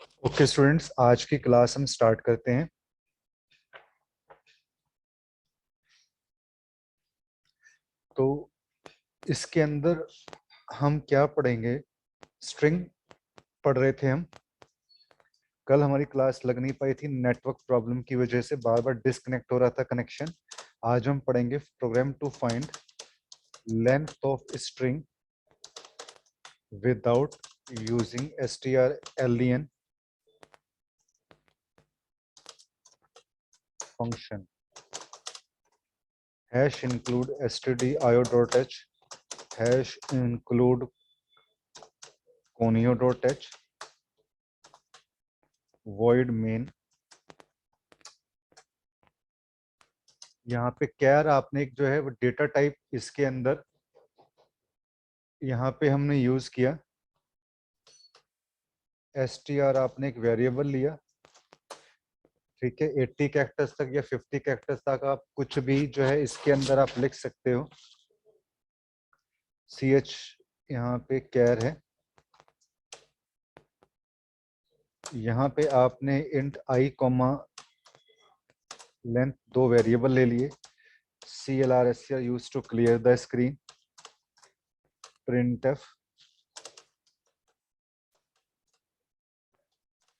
Okay students, आज की class हम स्टार्ट करते हैं। तो इसके अंदर हम क्या पढ़ेंगे? स्ट्रिंग पढ़ रहे थे हम। कल हमारी क्लास लग नहीं पाई थी, नेटवर्क प्रॉब्लम की वजह से बार बार डिस्कनेक्ट हो रहा था कनेक्शन। आज हम पढ़ेंगे program to find length of string without using strlen function. Hash include stdio.h, hash include conio.h, void main। यहाँ पे कैर आपने एक जो है वो डेटा टाइप इसके अंदर यहाँ पे हमने यूज किया। str आपने एक वेरिएबल लिया, ठीक है। 80 कैरेक्टर्स तक या 50 कैरेक्टर्स तक आप कुछ भी जो है इसके अंदर आप लिख सकते हो। ch यहाँ पे कैर है। यहाँ पे आपने इंट i कॉमा लेंथ दो वेरिएबल ले लिए। clr use to clear the screen. printf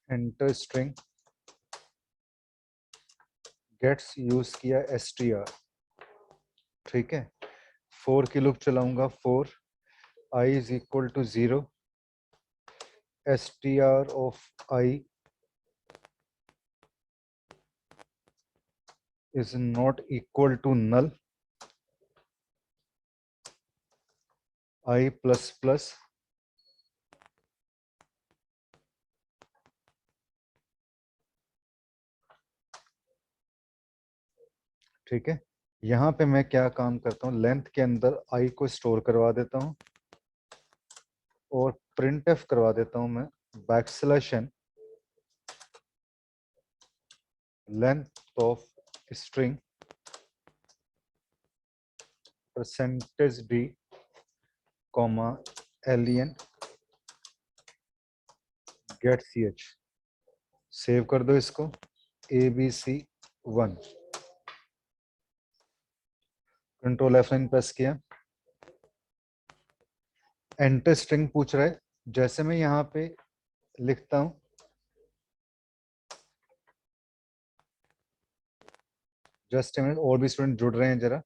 enter string gets use किया str, ठीक है। 4 की लूप चलाऊंगा। 4 i is equal to 0, str of I is not equal to null, I plus plus ठीक है। यहाँ पे मैं क्या काम करता हूँ, लेंथ के अंदर I को स्टोर करवा देता हूँ और printf करवा देता हूँ मैं backslash n length of string %d comma len get ch। Save कर दो इसको abc1। कंट्रोल F9 प्रेस किया। एंटर स्ट्रिंग पूछ रहा है। जैसे मैं यहाँ पे लिखता हूँ, जस्ट मिनट, और भी स्टूडेंट जुड़ रहे हैं जरा।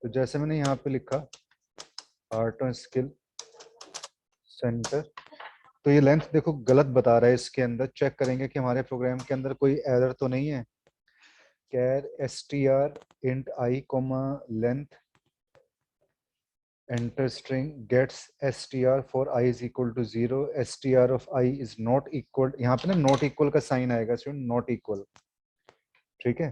तो जैसे मैंने यहाँ पे लिखा आर्ट एंड स्किल सेंटर, तो ये लेंथ देखो गलत बता रहा है। इसके अंदर चेक करेंगे कि हमारे प्रोग्राम के अंदर कोई एरर तो नहीं है। कैर str int I comma length enter string gets str for I is equal to 0, str of I is not equal, यहाँ पे ना नॉट इक्वल का साइन आएगा स्टूडेंट, नॉट इक्वल, ठीक है।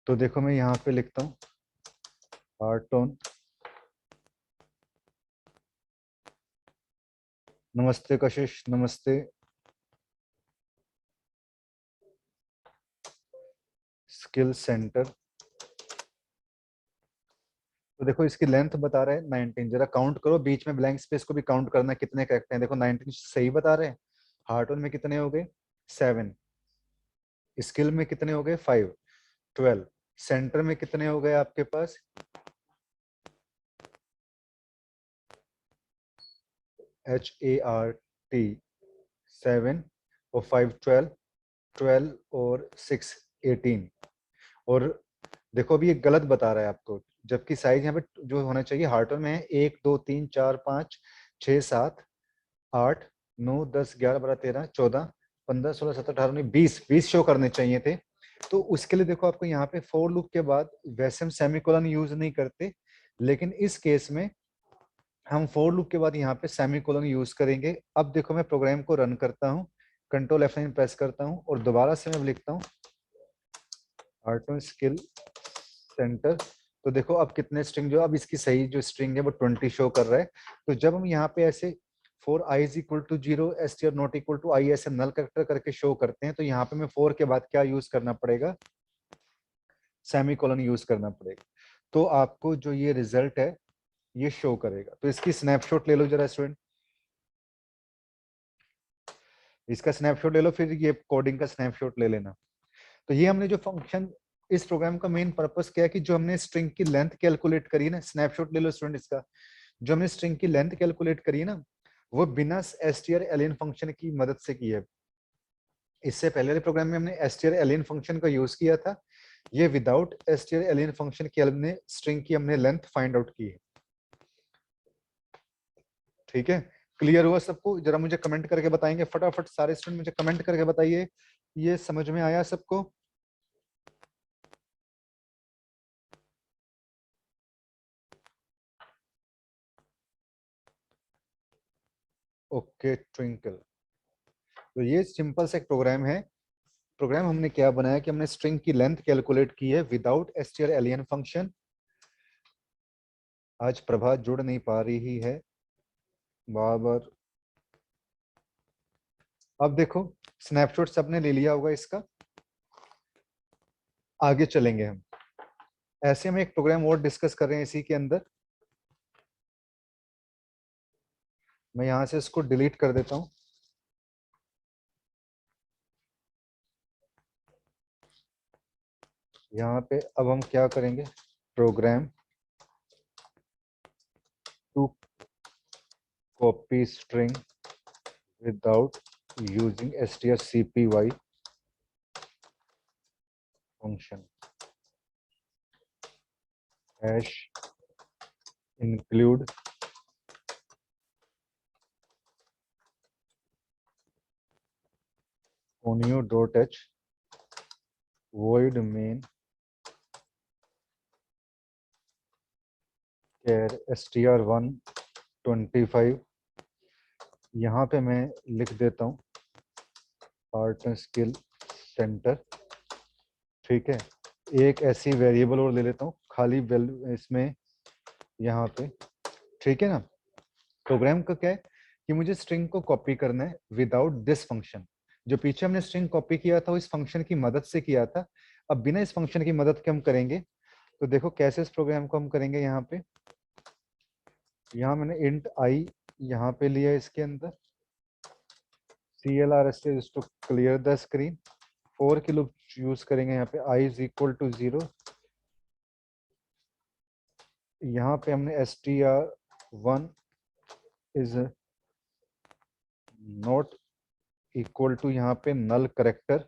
तो देखो मैं यहाँ पे लिखता हूँ हार्टोन नमस्ते कशिश नमस्ते स्किल सेंटर। तो देखो इसकी लेंथ बता रहा है 19। जरा काउंट करो, बीच में ब्लैंक स्पेस को भी काउंट करना कितने करेक्ट हैं। देखो 19 सही बता रहे हैं। हार्टोन में कितने हो गए 7, स्किल में कितने हो गए 5, 12, सेंटर में कितने हो गए आपके पास HART 7 और 5 12, 12 और 6 18। और देखो अभी ये गलत बता रहा है आपको, जबकि साइज यहाँ पे जो होना चाहिए हार्टोन में है 1 2 3 4 5 6 7 8 9 10 11 12 13 14 15 16 17 18 19 20 शो करने चाहिए थे। तो उसके लिए देखो आपको यहाँ पे फोर लूप के बाद वैसे हम सेमीकोलन यूज नहीं करते, लेकिन इस केस में हम फोर लूप के बाद यहाँ पे सेमीकोलन यूज करेंगे। अब देखो मैं प्रोग्राम को रन करता हूँ, कंट्रोल F9 प्रेस करता हूँ और दोबारा से मैं लिखता हूँ आर्टो स्किल सेंटर। तो देखो अब कितने स्ट्रिंग, जो अब इसकी सही जो स्ट्रिंग है वो 20 शो कर रहा है। तो जब हम यहाँ पे ऐसे for I is equal to 0 str not equal to I ऐसे नल कैरेक्टर करके शो करते हैं, तो यहाँ पे मैं 4 के बाद क्या यूज करना पड़ेगा, सेमीकोलन यूज करना पड़ेगा। तो आपको जो ये रिजल्ट है ये शो करेगा। तो इसकी स्नैपशॉट ले लो जरा स्टूडेंट, इसका स्नैपशॉट ले लो, फिर ये कोडिंग का स्नैपशॉट ले लेना। तो ये हमने जो फंक्शन, इस प्रोग्राम का मेन पर्पस क्या है कि जो हमने स्ट्रिंग की लेंथ कैलकुलेट करी ना, स्नैपशॉट ले लो स्टूडेंट इसका, जो हमने स्ट्रिंग की लेंथ कैलकुलेट करी ना, वो बिना str_alien फंक्शन की मदद से की है। इससे पहले वाले प्रोग्राम में हमने str_alien फंक्शन का यूज किया था, ये विदाउट str_alien फंक्शन की हमने स्ट्रिंग की हमने लेंथ फाइंड आउट की है। ठीक है, क्लियर हुआ सबको? जरा मुझे कमेंट करके बताएंगे फटाफट, सारे स्टूडेंट मुझे कमेंट करके बताइए ये समझ में आया सबको? Okay twinkle. तो ये सिंपल सा एक प्रोग्राम है। प्रोग्राम हमने क्या बनाया कि हमने स्ट्रिंग की लेंथ कैलकुलेट की है विदाउट str_alien फंक्शन। आज प्रभा जुड़ नहीं पा रही है बाबर। अब देखो स्नैपशॉट सबने ले लिया होगा इसका, आगे चलेंगे हम। ऐसे में एक प्रोग्राम और डिस्कस कर रहे हैं इसी के अंदर। मैं यहां से इसको डिलीट कर देता हूं। यहाँ पे अब हम क्या करेंगे, program to copy string without using strcpy function hash include onio.h void main char str1 25। यहाँ पे मैं लिख देता हूँ आर्ट एंड स्किल सेंटर। ठीक है, एक ऐसी वेरिएबल और ले लेता हूँ खाली इसमें यहाँ पे। ठीक है ना, प्रोग्राम का क्या है कि मुझे स्ट्रिंग को कॉपी करना है विदाउट दिस फंक्शन। जो पीछे हमने स्ट्रिंग कॉपी किया था वो इस फंक्शन की मदद से किया था, अब बिना इस फंक्शन की मदद के हम करेंगे। तो देखो कैसे इस प्रोग्राम को हम करेंगे। यहाँ पे, यहाँ मैंने इंट आई यहाँ पे लिया, इसके अंदर CLR to clear the screen, for की लूप यूज करेंगे। यहाँ पे i इज इक्वल टू 0। यहाँ पे हमने str1 is not equal to यहाँ पे null character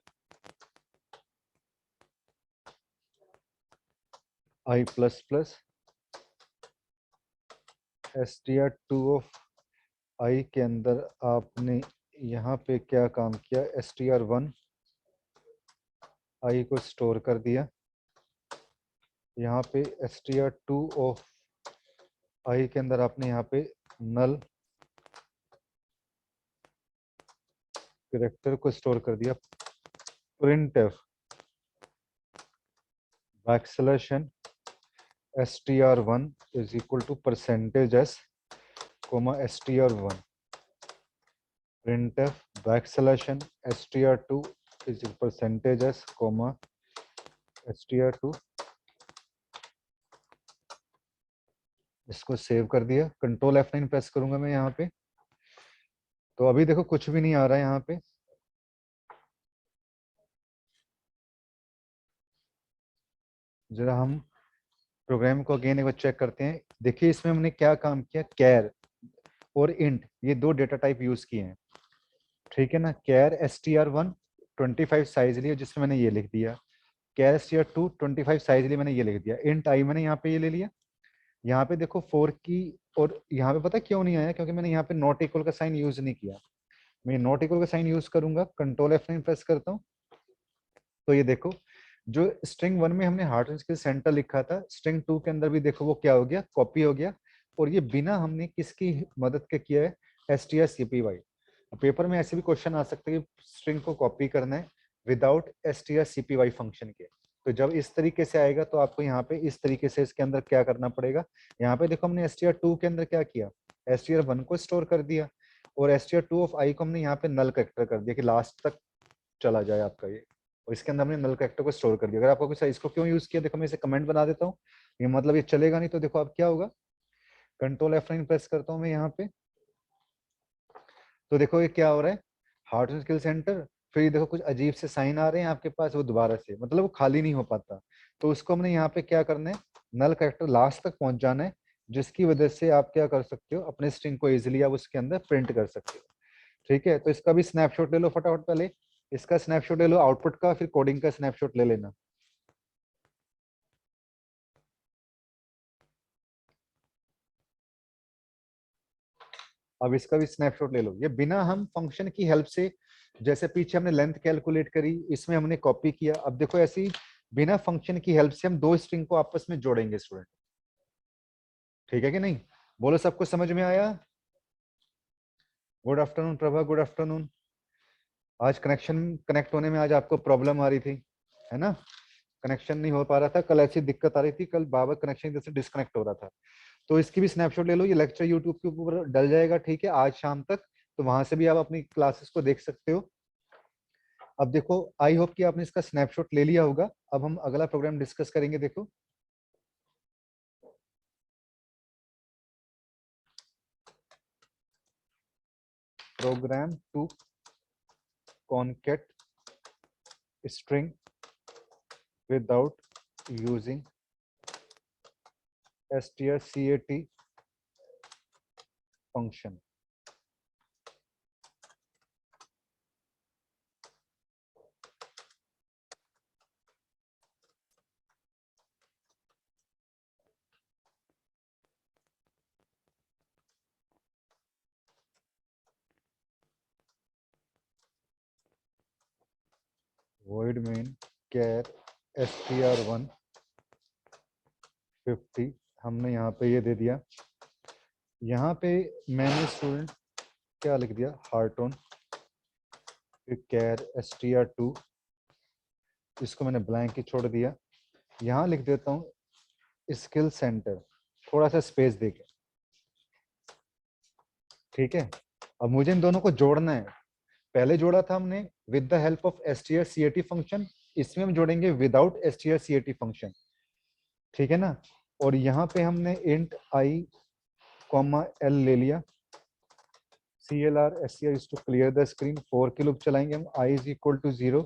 i plus plus. str2 of i के अंदर आपने यहाँ पे क्या काम किया, str1 i को स्टोर कर दिया। यहाँ पे str2 ऑफ i के अंदर आपने यहाँ पे नल करेक्टर को स्टोर कर दिया। printf backslash str1 is equal to percentage s comma str1। printf backslash str2 is percentage s comma str2। इसको सेव कर दिया, कंट्रोल F9 प्रेस करूंगा मैं यहाँ पे। तो अभी देखो कुछ भी नहीं आ रहा है यहाँ पे। जरा हम प्रोग्राम को अगेन एक बार चेक करते हैं। देखिए इसमें हमने क्या काम किया, कैर और इंट, ये दो डेटा टाइप यूज किए हैं। ठीक है ना, कैर str1 25 साइज लिया जिसमें मैंने ये लिख दिया, कैर str2 25 साइज लिया मैंने ये लिख दिया, इंट आई मैंने यहाँ पे ये ले लिया। यहाँ पे देखो 4 की, और यहाँ पे पता क्यों नहीं आया, क्योंकि मैंने यहाँ पे नॉट इक्वल का साइन यूज नहीं किया। मैं नॉट इक्वल का साइन यूज करूंगा, कंट्रोल F9 प्रेस करता हूँ। तो ये देखो जो स्ट्रिंग 1 में हमने हार्ट एंड स्किल सेंटर लिखा था, स्ट्रिंग 2 के अंदर भी देखो वो क्या हो गया, कॉपी हो गया। और ये बिना हमने किसकी मदद के किया है, strcpy। पेपर में ऐसे भी क्वेश्चन आ सकते हैं कि स्ट्रिंग को कॉपी करना है विदाउट strcpy फंक्शन के। तो जब इस तरीके से आएगा तो आपको यहाँ पे इस तरीके से इसके अंदर क्या करना पड़ेगा। यहाँ पे देखो हमने str2 के अंदर क्या किया, str1 को स्टोर कर दिया, और str2 ऑफ i को हमने यहाँ पे नल कैरेक्टर कर दिया कि लास्ट तक चला जाए आपका ये। और इसके अंदर हमने नल कैरेक्टर को स्टोर कर दिया। अगर आपको कुछ इसको क्यों यूज किया, देखो मैं इसे कमेंट बना देता हूँ। ये मतलब ये चलेगा नहीं, तो देखो अब क्या होगा, कंट्रोल F9 प्रेस करता हूँ मैं यहाँ पे, तो देखो ये क्या हो रहा है, हार्ट एंड स्किल सेंटर, फिर ये देखो कुछ अजीब से साइन आ रहे हैं आपके पास, वो दोबारा से मतलब वो खाली नहीं हो पाता। तो उसको हमने यहाँ पे क्या करना है, नल कैरेक्टर लास्ट तक पहुंच जाना है, जिसकी वजह से आप क्या कर सकते हो, अपने स्ट्रिंग को इजिली आप उसके अंदर प्रिंट कर सकते हो। ठीक है, तो इसका भी स्नैपशॉट ले लो फटाफट, पहले इसका स्नैपशॉट ले लो आउटपुट का, फिर कोडिंग का स्नैपशॉट ले लेना। अब इसका भी स्नैपशॉट ले लो। ये बिना हम फंक्शन की हेल्प से, जैसे पीछे हमने लेंथ कैलकुलेट करी, इसमें हमने कॉपी किया, अब देखो ऐसे ही बिना फंक्शन की हेल्प से हम दो स्ट्रिंग को आपस में जोड़ेंगे स्टूडेंट। ठीक है कि नहीं, बोलो सबको समझ में आया? Good afternoon Prabha, good afternoon. आज कनेक्शन कनेक्ट होने में आज आपको प्रॉब्लम आ रही थी, है ना, कनेक्शन नहीं हो पा रहा था, कल ऐसी दिक्कत आ रही थी, कल बाबा कनेक्शन जैसे डिस्कनेक्ट हो रहा था। तो इसकी भी स्नैपशॉट ले लो, ये लेक्चर यूट्यूब के ऊपर डल जाएगा, ठीक है, आज शाम तक, तो वहां से भी आप अपनी क्लासेस को देख सकते हो। अब देखो, आई होप कि आपने इसका स्नैपशॉट ले लिया होगा। अब हम अगला प्रोग्राम डिस्कस करेंगे। देखो program to concat string without using strcat function. void main char str1 50 हमने यहाँ पे ये दे दिया। यहाँ पे मैंने स्टूडेंट क्या लिख दिया, हार्टोन, फिर कैर str2, इसको मैंने ब्लैंक ही छोड़ दिया। यहाँ लिख देता हूँ स्किल सेंटर, थोड़ा सा स्पेस देके, ठीक है। अब मुझे इन दोनों को जोड़ना है। पहले जोड़ा था हमने with the help of strcat function, इसमें हम जोड़ेंगे विदाउट strcat फंक्शन, ठीक है ना। और यहाँ पे हमने इंट i कॉमा l ले लिया, clr str is to clear the screen, 4 की लूप चलाएंगे हम, i is equal to 0,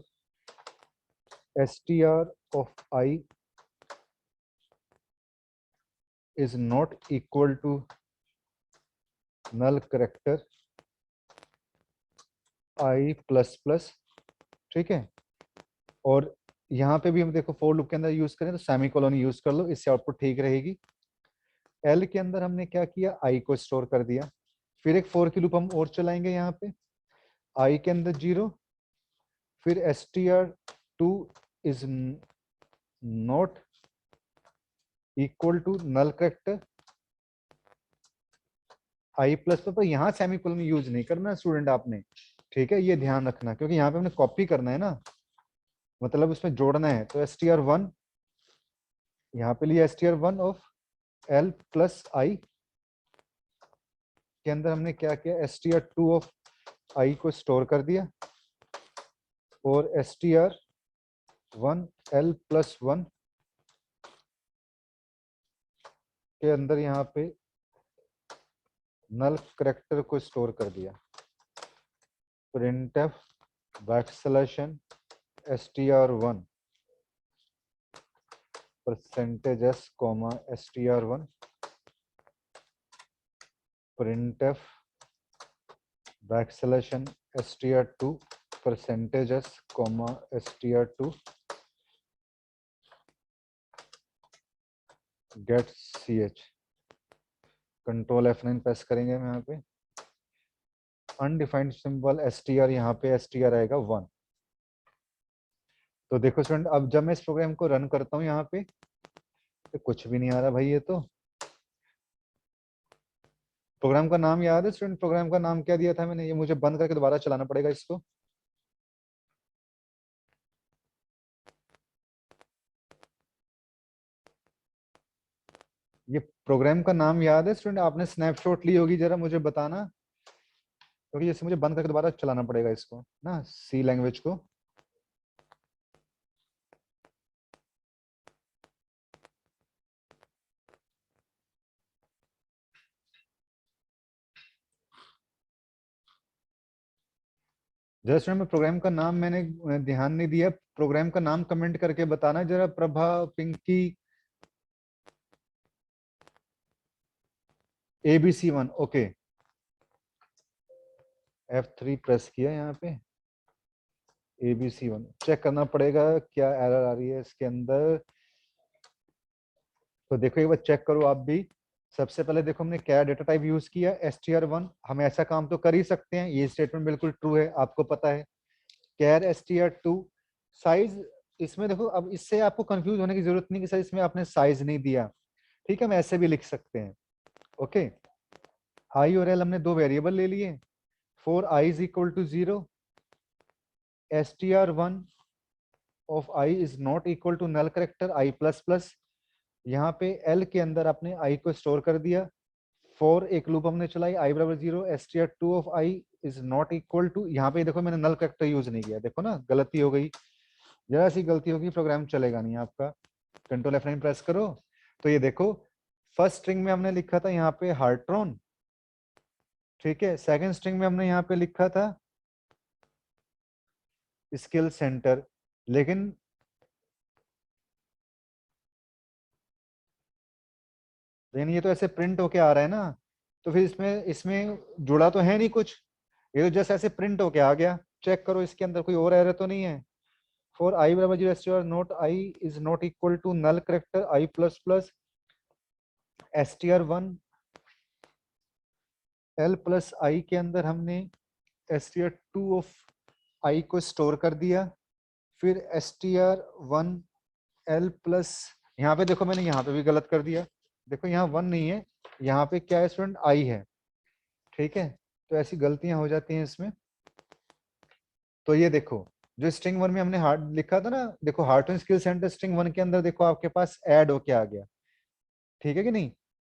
str of i is not equal to null character i plus plus, ठीक है। और यहाँ पे भी हम देखो फोर लूप के अंदर यूज करें तो सेमीकोलन यूज कर लो, इससे आउटपुट ठीक रहेगी। एल के अंदर हमने क्या किया, आई को स्टोर कर दिया, फिर एक फोर की लूप हम और चलाएंगे यहाँ पे, आई के अंदर 0, फिर str2 is not equal to null character I plus पर यहाँ सेमीकोलन यूज नहीं करना स्टूडेंट आपने, ठीक है, ये ध्यान रखना, क्योंकि यहाँ पे हमने कॉपी करना है ना, मतलब उसमें जोड़ना है। तो str1 यहाँ पे लिया, str1 of l plus i के अंदर हमने क्या किया, str2 ऑफ i को स्टोर कर दिया, और str1 l प्लस 1 के अंदर यहाँ पे नल करेक्टर को स्टोर कर दिया। printf backslash n str1 percentage s comma str1, printf backslash n str2 percentage s comma str2, get ch, control F9 press करेंगे हम यहाँ पे, अनडिफाइंड सिंबल str, यहाँ पे str आएगा 1। तो देखो स्टूडेंट, अब जब मैं इस प्रोग्राम को रन करता हूँ यहाँ पे, तो कुछ भी नहीं आ रहा भाई। ये तो प्रोग्राम का नाम याद है स्टूडेंट, प्रोग्राम का नाम क्या दिया था मैंने, ये मुझे बंद करके दोबारा चलाना पड़ेगा इसको। ये प्रोग्राम का नाम याद है स्टूडेंट, आपने स्नैपशॉट ली होगी, जरा मुझे बताना, क्योंकि जैसे मुझे बंद करके दोबारा चलाना पड़ेगा इसको ना, सी लैंग्वेज को। जरा स्टूडेंट में प्रोग्राम का नाम मैंने ध्यान नहीं दिया, प्रोग्राम का नाम कमेंट करके बताना जरा। Prabha, Pinky, ABC1, okay. F3 press किया यहाँ पे। ABC1 चेक करना पड़ेगा क्या एरर आ रही है इसके अंदर। तो देखो एक बार चेक करो आप भी। सबसे पहले देखो हमने क्या डेटा टाइप यूज किया, str1। हम ऐसा काम तो कर ही सकते हैं, ये स्टेटमेंट बिल्कुल ट्रू है, आपको पता है। कैर str2 साइज, इसमें देखो अब इससे आपको कंफ्यूज होने की जरूरत नहीं कि सर इसमें आपने साइज नहीं दिया। ठीक है, हम ऐसे भी लिख सकते हैं। ओके, आई और एल हमने दो वेरिएबल ले लिए। For I is equal to 0, str1 of I is not equal to null character I plus plus. यहाँ पे एल के अंदर आपने आई को स्टोर कर दिया। फॉर एक लूप हमने चलाई, आई बराबर 0, str2 of I is not equal to, यहाँ पे देखो मैंने नल करेक्टर यूज नहीं किया, देखो ना गलती हो गई। जरा सी गलती होगी प्रोग्राम चलेगा नहीं आपका। कंट्रोल F9 प्रेस करो। तो ये देखो फर्स्ट स्ट्रिंग में हमने लिखा था यहाँ पे हार्ट्रॉन, ठीक है। सेकंड स्ट्रिंग में हमने यहाँ पे लिखा था स्किल सेंटर, लेकिन ये तो ऐसे प्रिंट होके आ रहा है ना, तो फिर इसमें इसमें जुड़ा तो है नहीं कुछ, ये तो जस्ट ऐसे प्रिंट होके आ गया। चेक करो इसके अंदर कोई और एरर तो नहीं है। फॉर आई बराबर 0 str not i is not equal to null character I plus plus str1 l plus i के अंदर हमने str2 ऑफ आई को स्टोर कर दिया। फिर str1 एल प्लस, यहाँ पे देखो मैंने यहाँ पे भी गलत कर दिया। देखो यहाँ 1 नहीं है, यहाँ पे क्या है स्टूडेंट, आई है। ठीक है, तो ऐसी गलतियां हो जाती हैं इसमें। तो ये देखो जो स्ट्रिंग 1 में हमने हार्ट लिखा था ना, देखो हार्टन स्किल सेंटर स्ट्रिंग 1 के अंदर देखो आपके पास ऐड होके आ गया। ठीक है कि नहीं।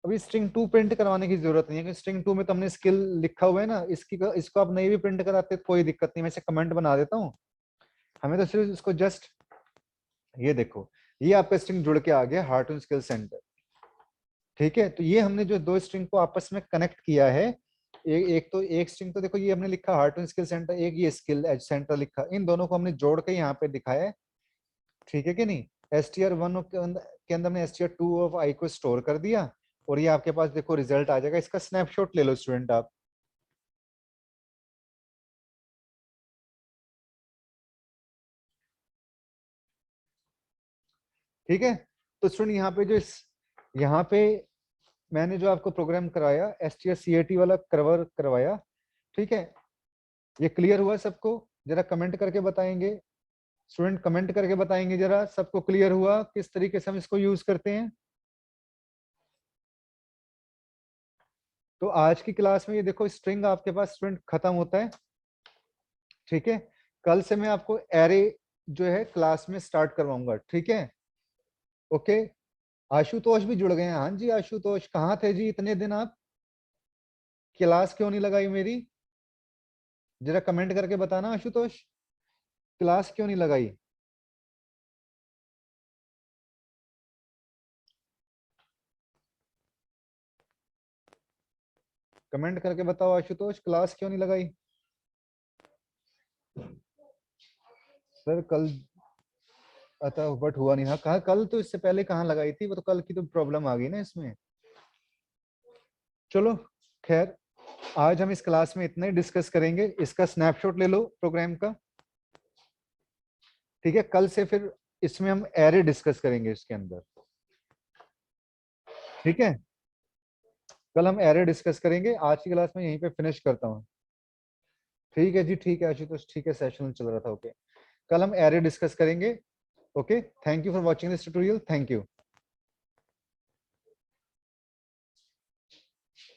अभी स्ट्रिंग 2 प्रिंट करवाने की जरूरत नहीं है, क्योंकि स्ट्रिंग 2 में तो हमने स्किल लिखा हुआ है ना, इसको आप नहीं भी प्रिंट कराते तो कोई दिक्कत नहीं, मैं इसे कमेंट बना देता हूँ। हमें तो सिर्फ इसको जस्ट, ये देखो ये आपका स्ट्रिंग जुड़ के आ गया हार्टन स्किल सेंटर। ठीक है, तो ये हमने जो दो स्ट्रिंग को आपस में कनेक्ट किया है, एक तो एक स्ट्रिंग तो देखो ये हमने लिखा हार्टन स्किल सेंटर, एक ये स्किल एज सेंटर लिखा, इन दोनों को हमने जोड़ के यहाँ पे दिखाया है। ठीक है कि नहीं। str1 के अंदर हमने str2 ऑफ आई को स्टोर कर दिया, और ये आपके पास देखो रिजल्ट आ जाएगा। इसका स्नैपशॉट ले लो स्टूडेंट आप। ठीक है, तो स्टूडेंट यहाँ पे जो यहाँ पे मैंने जो आपको प्रोग्राम कराया strcat वाला कवर करवाया। ठीक है, ये क्लियर हुआ सबको? जरा कमेंट करके बताएंगे स्टूडेंट, कमेंट करके बताएंगे जरा सबको क्लियर हुआ किस तरीके से हम इसको यूज करते हैं। तो आज की क्लास में ये देखो स्ट्रिंग आपके पास स्टूडेंट खत्म होता है। ठीक है, कल से मैं आपको एरे जो है क्लास में स्टार्ट करवाऊंगा। ठीक है, ओके। आशुतोष भी जुड़ गए हैं। हाँ जी आशुतोष, कहाँ थे जी इतने दिन आप, क्लास क्यों नहीं लगाई मेरी? जरा कमेंट करके बताना आशुतोष, क्लास क्यों नहीं लगाई? कमेंट करके बताओ आशुतोष, क्लास क्यों नहीं लगाई? सर कल अतः बट हुआ नहीं। हाँ कहा कल, तो इससे पहले कहाँ लगाई थी, वो तो कल की तो प्रॉब्लम आ गई ना इसमें। चलो खैर, आज हम इस क्लास में इतना ही डिस्कस करेंगे। इसका स्नैपशॉट ले लो प्रोग्राम का। ठीक है, कल से फिर इसमें हम एरे डिस्कस करेंगे इसके अंदर। ठीक है, कल हम एरे डिस्कस करेंगे। आज की क्लास में यहीं पे फिनिश करता हूँ। ठीक है जी, ठीक है आशुतोष, ठीक है सेशन चल रहा था। ओके, कल हम एरे डिस्कस करेंगे। Okay, thank you for watching this tutorial, thank you.